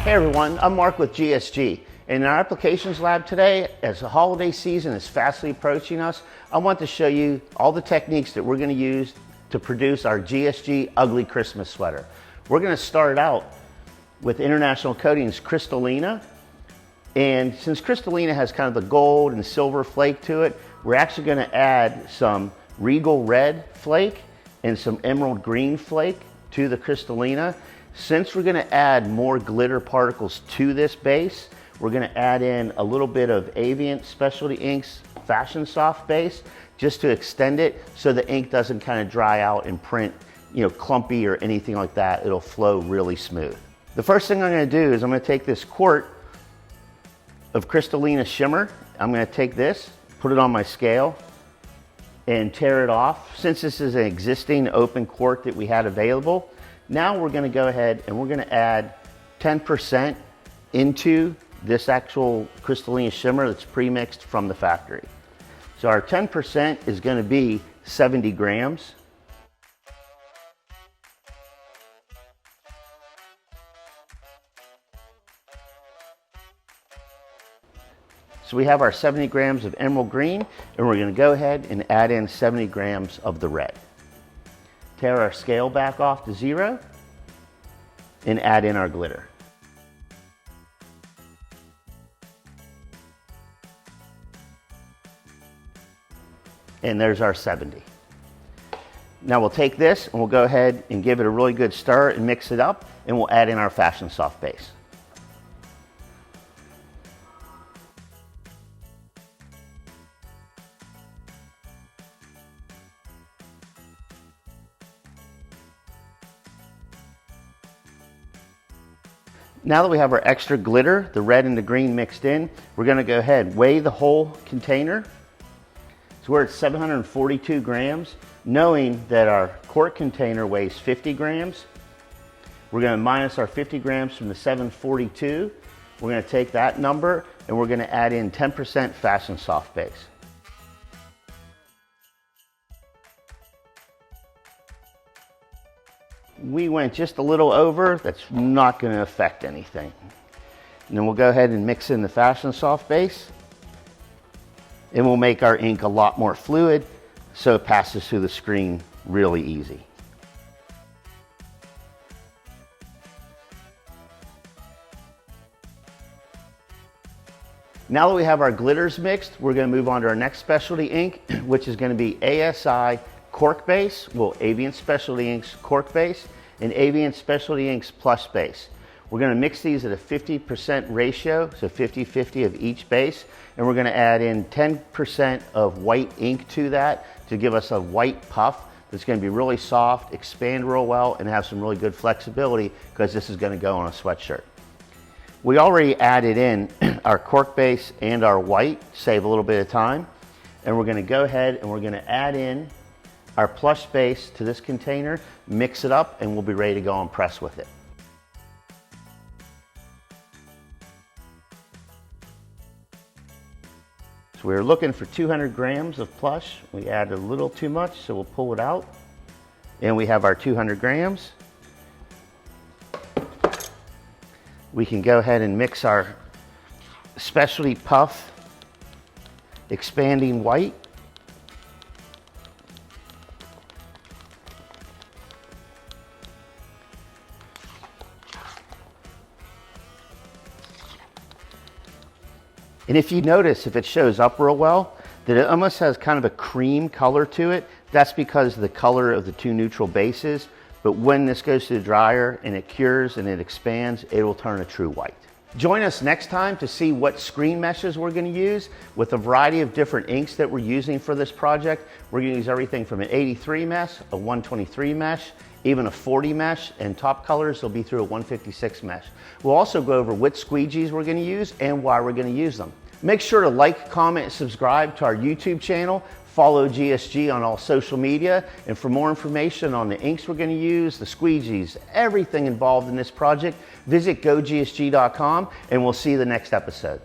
Hey everyone, I'm Mark with GSG. In our applications lab today, as the holiday season is fastly approaching us, I want to show you all the techniques that we're going to use to produce our GSG Ugly Christmas Sweater. We're going to start out with International Coatings Crystallina. And since Crystallina has kind of the gold and silver flake to it, we're actually going to add some Regal Red flake and some Emerald Green flake to the Crystallina. Since we're going to add more glitter particles to this base, we're going to add in a little bit of Avient Specialty Inks Fashion Soft base just to extend it so the ink doesn't kind of dry out and print, clumpy or anything like that. It'll flow really smooth. The first thing I'm going to do is I'm going to take this quart of Crystallina Shimmer. I'm going to take this, put it on my scale, and tear it off. Since this is an existing open quart that we had available, now we're going to go ahead and we're going to add 10% into this actual Crystallina Shimmer that's pre-mixed from the factory. So our 10% is going to be 70 grams. So we have our 70 grams of emerald green, and we're going to go ahead and add in 70 grams of the red. Tear our scale back off to 0 and add in our glitter. And there's our 70. Now we'll take this and we'll go ahead and give it a really good stir and mix it up, and we'll add in our Fashion Soft base. Now that we have our extra glitter, the red and the green mixed in, we're going to go ahead and weigh the whole container. So we're at 742 grams, knowing that our quart container weighs 50 grams. We're going to minus our 50 grams from the 742. We're going to take that number and we're going to add in 10% Fashion Soft base. We went just a little over. That's not going to affect anything. And then we'll go ahead and mix in the Fashion Soft base, and we'll make our ink a lot more fluid so it passes through the screen really easy. Now that we have our glitters mixed, we're going to move on to our next specialty ink, which is going to be ASI Cork Base, Avient Specialty Inks Cork Base, and Avient Specialty Inks Plus Base. We're going to mix these at a 50% ratio, so 50-50 of each base, and we're going to add in 10% of white ink to that to give us a white puff that's going to be really soft, expand real well, and have some really good flexibility because this is going to go on a sweatshirt. We already added in our cork base and our white, save a little bit of time, and we're going to go ahead and we're going to add in our plush base to this container, mix it up, and we'll be ready to go and press with it. So we were looking for 200 grams of plush. We added a little too much, so we'll pull it out. And we have our 200 grams. We can go ahead and mix our Specialty Puff Expanding White. And if you notice, if it shows up real well, that it almost has kind of a cream color to it, that's because of the color of the two neutral bases. But when this goes to the dryer and it cures and it expands, it will turn a true white. Join us next time to see what screen meshes we're going to use with a variety of different inks that we're using for this project. We're going to use everything from an 83 mesh, a 123 mesh, even a 40 mesh, and top colors will be through a 156 mesh. We'll also go over which squeegees we're going to use and why we're going to use them. Make sure to like, comment, and subscribe to our YouTube channel. Follow GSG on all social media, and for more information on the inks we're going to use, the squeegees, everything involved in this project, visit gogsg.com, and we'll see you the next episode.